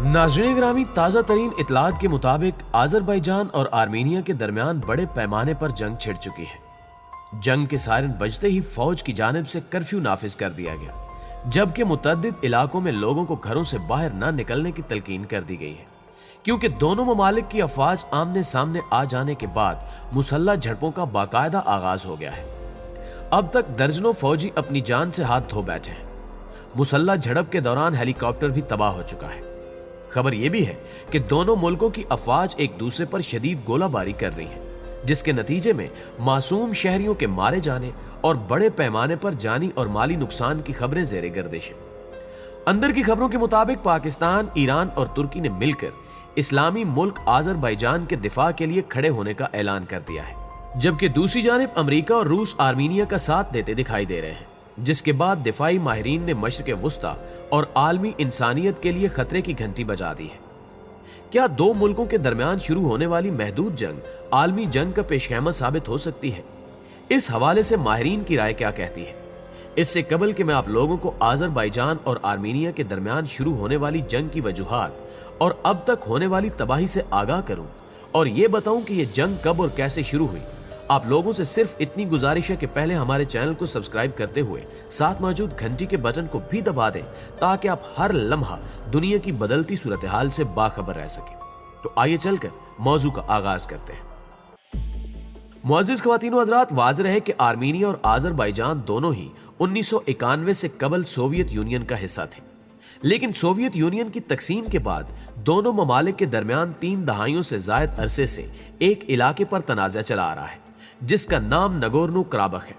नाज़रीन ग्रामी, ताज़ा तरीन इतलात के मुताबिक आज़रबाईजान और आर्मीनिया के दरमियान बड़े पैमाने पर जंग छिड़ चुकी है। जंग के सायरन बजते ही फौज की जानिब से कर्फ्यू नाफिज कर दिया गया, जबकि मुतअद्दिद इलाकों में लोगों को घरों से बाहर न निकलने की तलकीन कर दी गई है, क्योंकि दोनों ममालिक की अफवाज आमने सामने आ जाने के बाद मुसल्लह झड़पों का बाकायदा आगाज हो गया है। अब तक दर्जनों फौजी अपनी जान से हाथ धो बैठे हैं। मुसल्लह झड़प के दौरान हेलीकॉप्टर भी तबाह हो चुका है। खबर यह भी है कि दोनों मुल्कों की अफवाज एक दूसरे पर शदीद गोलाबारी कर रही है, जिसके नतीजे में मासूम शहरियों के मारे जाने और बड़े पैमाने पर जानी और माली नुकसान की खबरें ज़ेरे गर्दिश हैं। अंदर की खबरों के मुताबिक पाकिस्तान, ईरान और तुर्की ने मिलकर इस्लामी मुल्क आज़रबाईजान के दिफा के लिए खड़े होने का ऐलान कर दिया है, जबकि दूसरी जानिब अमेरिका और रूस आर्मीनिया का साथ देते दिखाई दे रहे हैं, जिसके बाद दिफाई माहिरीन ने मशरिक़ वुस्ता और आलमी इंसानियत के लिए खतरे की घंटी बजा दी है। क्या दो मुल्कों के दरमियान शुरू होने वाली महदूद जंग आलमी जंग का पेशखैमा साबित हो सकती है? इस हवाले से माहिरीन की राय क्या कहती है? इससे कबल कि मैं आप लोगों को आज़रबाईजान और आर्मीनिया के दरमियान शुरू होने वाली जंग की वजूहात और अब तक होने वाली तबाही से आगाह करूं और ये बताऊं कि यह जंग कब और कैसे शुरू हुई, आप लोगों से सिर्फ इतनी गुजारिश है कि पहले हमारे चैनल को सब्सक्राइब करते हुए साथ मौजूद घंटी के बटन को भी दबा दें, ताकि आप हर लम्हा दुनिया की बदलती सूरत हाल से बाखबर रह सकें। तो आइए चलकर मौजू का आगाज करते हैं। मुअज़्ज़िज़ ख़वातीन व हज़रात, वाज़ेह है कि आर्मीनिया और आज़रबाईजान दोनों ही 1991 से कबल सोवियत यूनियन का हिस्सा थे, लेकिन सोवियत यूनियन की तकसीम के बाद दोनों ममालिक के दरमियान 3 दहाइयों से ज़ायद अरसे से एक इलाके पर तनाज़ा चला आ रहा है, जिसका नाम नगोर्नो कराबख है।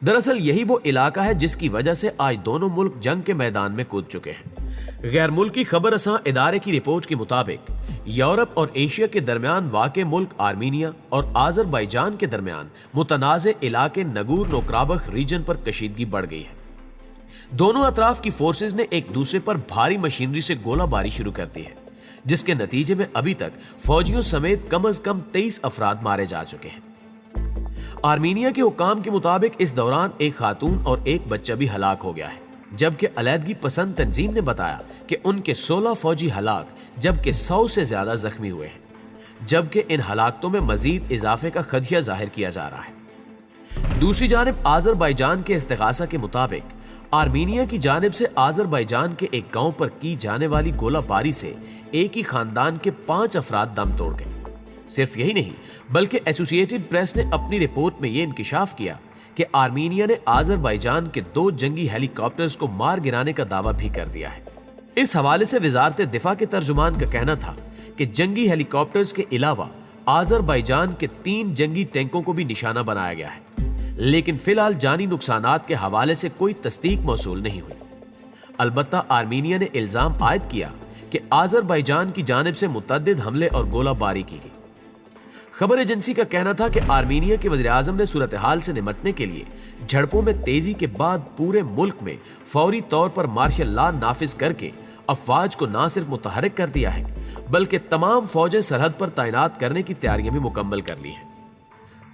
दरअसल यही वो इलाका है जिसकी वजह से आज दोनों मुल्क जंग के मैदान में कूद चुके हैं। गैर मुल्की खबर रसां इदारे की रिपोर्ट के मुताबिक यूरोप और एशिया के दरमियान वाक़े मुल्क आर्मीनिया और आज़रबाईजान के दरमियान मुतनाज़े इलाके नगोर्नो कराबख रीजन पर कशीदगी बढ़ गई है। दोनों अतराफ की फोर्सेज ने एक दूसरे पर भारी मशीनरी से गोलाबारी शुरू कर दी है, जिसके नतीजे में अभी तक फौजियों समेत कम अज कम 23 अफराद मारे जा चुके हैं। आर्मीनिया के हुक्काम के मुताबिक इस दौरान एक खातून और एक बच्चा भी हलाक हो गया है, जबकि अलहदगी पसंद तंजीम ने बताया कि उनके 16 फौजी हलाक जबकि 100 से ज्यादा जख्मी हुए हैं, जबकि इन हलाकतों में मजीद इजाफे का खदशा जाहिर किया जा रहा है। दूसरी जानिब आज़रबाईजान के इस्तिगासा के मुताबिक आर्मीनिया की जानिब से आज़रबाईजान के एक गांव पर की जाने वाली गोलाबारी से एक ही खानदान के 5 अफराद दम तोड़ गए। सिर्फ यही नहीं, बल्कि एसोसिएटेड प्रेस ने अपनी रिपोर्ट में यह इंकिशाफ किया कि आर्मीनिया ने आज़रबाईजान के 2 जंगी हेलीकॉप्टर्स को मार गिराने का दावा भी कर दिया है। इस हवाले से वजारत दिफा के तर्जुमान का कहना था कि जंगी हेलीकॉप्टर्स के अलावा आज़रबाईजान के 3 जंगी टैंकों को भी निशाना बनाया गया है, लेकिन फिलहाल जानी नुकसानात के हवाले से कोई तस्दीक मौसूल नहीं हुई। अलबत्ता आर्मीनिया ने इल्जाम आयद किया कि आज़रबाईजान की जानिब से मुतअद्दिद हमले और गोलाबारी की गई। खबर एजेंसी का कहना था कि आर्मीनिया के वज़ीर आज़म ने सूरत हाल से निपटने के लिए झड़पों में तेजी के बाद पूरे मुल्क में फौरी तौर पर मार्शल लॉ नाफिज करके अफवाज को न सिर्फ मुतहरिक कर दिया है, बल्कि तमाम फौजें सरहद पर तैनात करने की तैयारियां भी मुकम्मल कर ली हैं।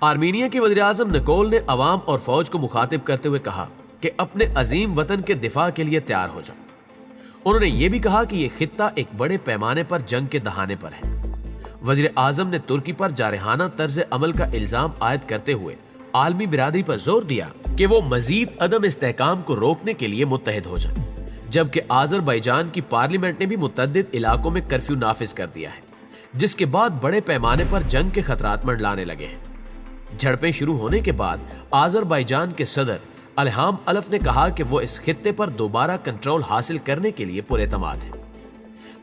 आर्मीनिया के वज़ीर आज़म निकोल ने अवाम और फौज को मुखातिब करते हुए कहा कि अपने अजीम वतन के दिफा के लिए तैयार हो जाओ। उन्होंने ये भी कहा कि यह खित्ता एक बड़े पैमाने पर जंग के दहाने पर है। वज़ीर आज़म ने तुर्की पर जारहाना तर्ज अमल का इल्जाम आयद करते हुए आलमी बिरादरी पर जोर दिया कि वो मजीद अदम इस्तेहकाम को रोकने के लिए मुत्तहिद हो जाए, जबकि आज़रबाईजान की पार्लियामेंट ने भी मुतअद्दिद इलाकों में कर्फ्यू नाफिज कर दिया है, जिसके बाद बड़े पैमाने पर जंग के खतरात मंडलाने लगे हैं। झड़पें शुरू होने के बाद आज़रबाईजान के सदर इल्हाम अलियव ने कहा कि वो इस खित्ते पर दोबारा कंट्रोल हासिल करने के लिए पुरएतमाद है।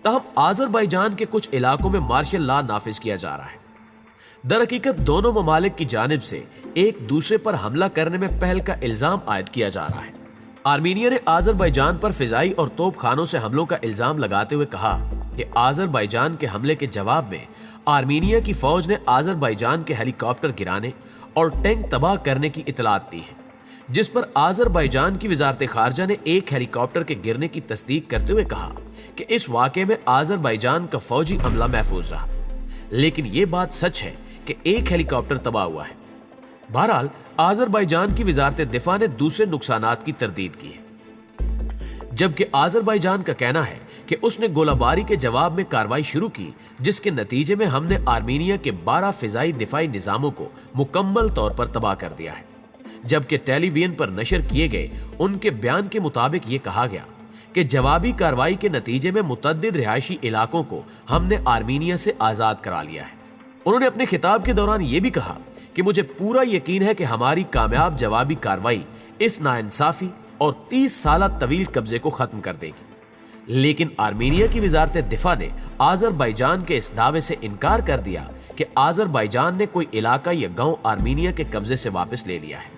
तहम आज़रबाईजान के कुछ इलाकों में मार्शल लॉ नाफिज किया जा रहा है। दरहकीकत दोनों ममालिक की जानिब से एक दूसरे पर हमला करने में पहल का इल्जाम आयद किया जा रहा है। आर्मीनिया ने आज़रबाईजान पर फिजाई और तोप खानों से हमलों का इल्जाम लगाते हुए कहा कि आज़रबाईजान के हमले के जवाब में आर्मीनिया की फौज ने आज़रबाईजान के हेलीकॉप्टर गिराने और टैंक तबाह करने की इतलात दी है, जिस पर आज़रबाईजान की वजारत खारजा ने एक हेलीकॉप्टर के गिरने की तस्दीक करते हुए कहा कि इस वाक़े में आज़रबाईजान का फौजी अमला महफूज रहा, लेकिन ये बात सच है कि एक हेलीकॉप्टर तबाह हुआ है। बहरहाल आज़रबाईजान की वजारत दिफा ने दूसरे नुकसानात की तरदीद की है, जबकि आज़रबाईजान का कहना है کہ اس نے گولہ باری کے جواب میں کارروائی شروع کی، جس کے نتیجے میں ہم نے آرمینیا کے 12 فضائی دفاعی نظاموں کو مکمل طور پر تباہ کر دیا ہے، جبکہ ٹیلی ویژن پر نشر کیے گئے ان کے بیان کے مطابق یہ کہا گیا کہ جوابی کارروائی کے نتیجے میں متعدد رہائشی علاقوں کو ہم نے آرمینیا سے آزاد کرا لیا ہے۔ انہوں نے اپنے خطاب کے دوران یہ بھی کہا کہ مجھے پورا یقین ہے کہ ہماری کامیاب جوابی کارروائی اس ناانصافی اور 30 سالہ طویل قبضے کو ختم کر دے گی، لیکن آرمینیا کی وزارت دفاع نے آذربائیجان کے اس دعوے سے انکار کر دیا کہ آذربائیجان نے کوئی علاقہ یا گاؤں آرمینیا کے قبضے سے واپس لے لیا ہے۔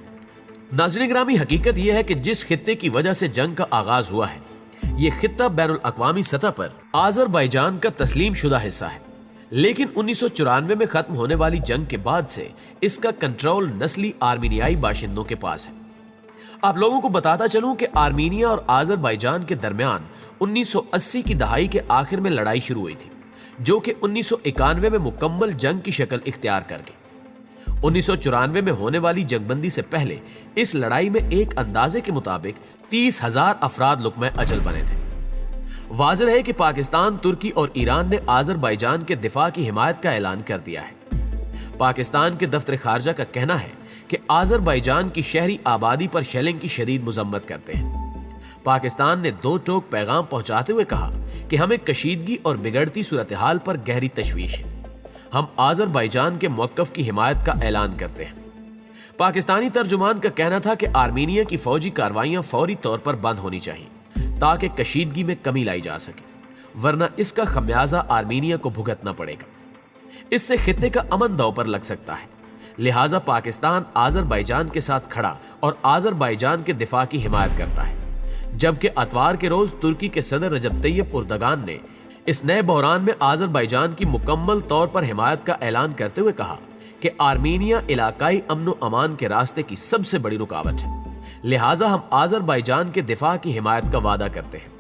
ناظرین گرامی، حقیقت یہ ہے کہ جس خطے کی وجہ سے جنگ کا آغاز ہوا ہے، یہ خطہ بین الاقوامی سطح پر آذربائیجان کا تسلیم شدہ حصہ ہے، لیکن 1994 میں ختم ہونے والی جنگ کے بعد سے اس کا کنٹرول نسلی آرمینیائی باشندوں کے پاس ہے۔ آپ لوگوں کو بتاتا چلوں کہ آرمینیا اور آذربائیجان کے درمیان 1980 کی دہائی کے آخر میں لڑائی شروع ہوئی تھی، جو کہ 1991 میں مکمل جنگ کی شکل اختیار کر گئی۔ 1994 میں ہونے والی جنگ بندی سے پہلے اس لڑائی میں ایک اندازے کے مطابق 30,000 افراد لقمہ اجل بنے تھے۔ واضح ہے کہ پاکستان، ترکی اور ایران نے آذربائیجان کے دفاع کی حمایت کا اعلان کر دیا ہے۔ پاکستان کے دفتر خارجہ کا کہنا ہے کہ آذربائیجان کی شہری آبادی پر شیلنگ کی شدید مذمت کرتے ہیں۔ پاکستان نے دو ٹوک پیغام پہنچاتے ہوئے کہا کہ ہمیں کشیدگی اور بگڑتی صورتحال پر گہری تشویش ہے۔ ہم آذربائیجان کے موقف کی حمایت کا اعلان کرتے ہیں۔ پاکستانی ترجمان کا کہنا تھا کہ آرمینیا کی فوجی کارروائیاں فوری طور پر بند ہونی چاہیے تاکہ کشیدگی میں کمی لائی جا سکے، ورنہ اس کا خمیازہ آرمینیا کو بھگتنا پڑے گا۔ اس سے خطے کا امن داؤ پر لگ سکتا ہے، لہٰذا پاکستان آذربائیجان کے ساتھ کھڑا اور آذربائیجان کے دفاع کی حمایت کرتا ہے، جبکہ اتوار کے روز ترکی کے صدر رجب طیب اردگان نے اس نئے بحران میں آذربائیجان کی مکمل طور پر حمایت کا اعلان کرتے ہوئے کہا کہ آرمینیا علاقائی امن و امان کے راستے کی سب سے بڑی رکاوٹ ہے، لہٰذا ہم آذربائیجان کے دفاع کی حمایت کا وعدہ کرتے ہیں۔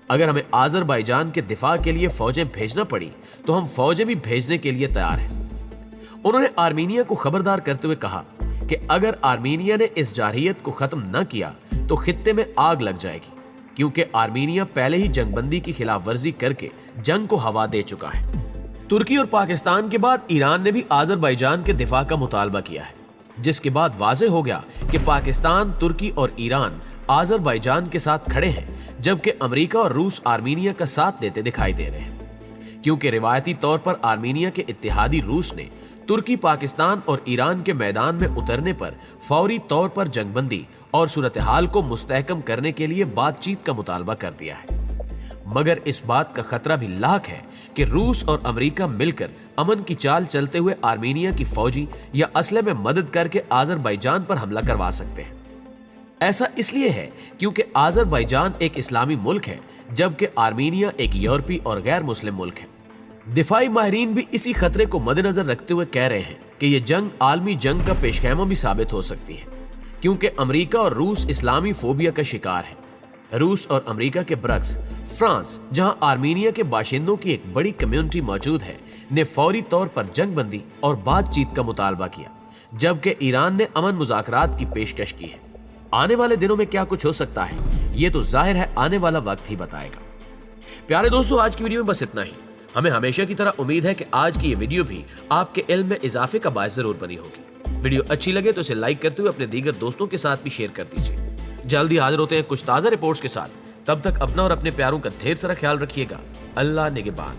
اگر ہمیں آذربائیجان کے دفاع کے لیے فوجیں بھیجنا پڑی تو ہم فوجیں بھی بھیجنے کے لیے تیار ہیں۔ انہوں نے آرمینیا کو خبردار کرتے ہوئے کہا کہ اگر آرمینیا نے اس جارحیت کو ختم نہ کیا تو خطے میں آگ لگ جائے گی، کیونکہ آرمینیا پہلے ہی جنگ بندی کی خلاف ورزی کر کے جنگ کو ہوا دے چکا ہے۔ ترکی اور پاکستان کے بعد ایران نے بھی آذربائیجان کے دفاع کا مطالبہ کیا ہے، جس کے بعد واضح ہو گیا کہ پاکستان، ترکی اور ایران آذربائیجان کے ساتھ کھڑے ہیں، جبکہ امریکہ اور روس آرمینیا کا ساتھ دیتے دکھائی دے رہے ہیں، کیونکہ روایتی طور پر آرمینیا کے اتحادی روس نے ترکی، پاکستان اور ایران کے میدان میں اترنے پر فوری طور پر جنگ بندی اور صورتحال کو مستحکم کرنے کے لیے بات چیت کا مطالبہ کر دیا ہے۔ مگر اس بات کا خطرہ بھی لاحق ہے کہ روس اور امریکہ مل کر امن کی چال چلتے ہوئے آرمینیا کی فوجی یا اسلحے میں مدد کر کے آذربائیجان پر حملہ کروا سکتے ہیں۔ ایسا اس لیے ہے کیونکہ آذربائیجان ایک اسلامی ملک ہے، جبکہ آرمینیا ایک یورپی اور غیر مسلم ملک ہے۔ دفاعی ماہرین بھی اسی خطرے کو مد نظر رکھتے ہوئے کہہ رہے ہیں کہ یہ جنگ عالمی جنگ کا پیش خیمہ بھی ثابت ہو سکتی ہے، کیونکہ امریکہ اور روس اسلامی فوبیا کا شکار ہے۔ روس اور امریکہ کے برعکس فرانس، جہاں آرمینیا کے باشندوں کی ایک بڑی کمیونٹی موجود ہے، نے فوری طور پر جنگ بندی اور بات چیت کا مطالبہ کیا، جبکہ ایران نے امن مذاکرات کی پیشکش کی ہے۔ آنے والے دنوں میں کیا کچھ ہو سکتا ہے، یہ تو ظاہر ہے آنے والا وقت ہی بتائے گا۔ پیارے دوستو، آج کی ویڈیو میں بس اتنا ہی۔ ہمیں ہمیشہ کی طرح امید ہے کہ آج کی یہ ویڈیو بھی آپ کے علم میں اضافے کا باعث ضرور بنی ہوگی۔ ویڈیو اچھی لگے تو اسے لائک کرتے ہوئے اپنے دیگر دوستوں کے ساتھ بھی شیئر کر دیجیے۔ جلدی حاضر ہوتے ہیں کچھ تازہ رپورٹس کے ساتھ، تب تک اپنا اور اپنے پیاروں کا ڈھیر سارا خیال رکھیے گا۔ اللہ نگہبان۔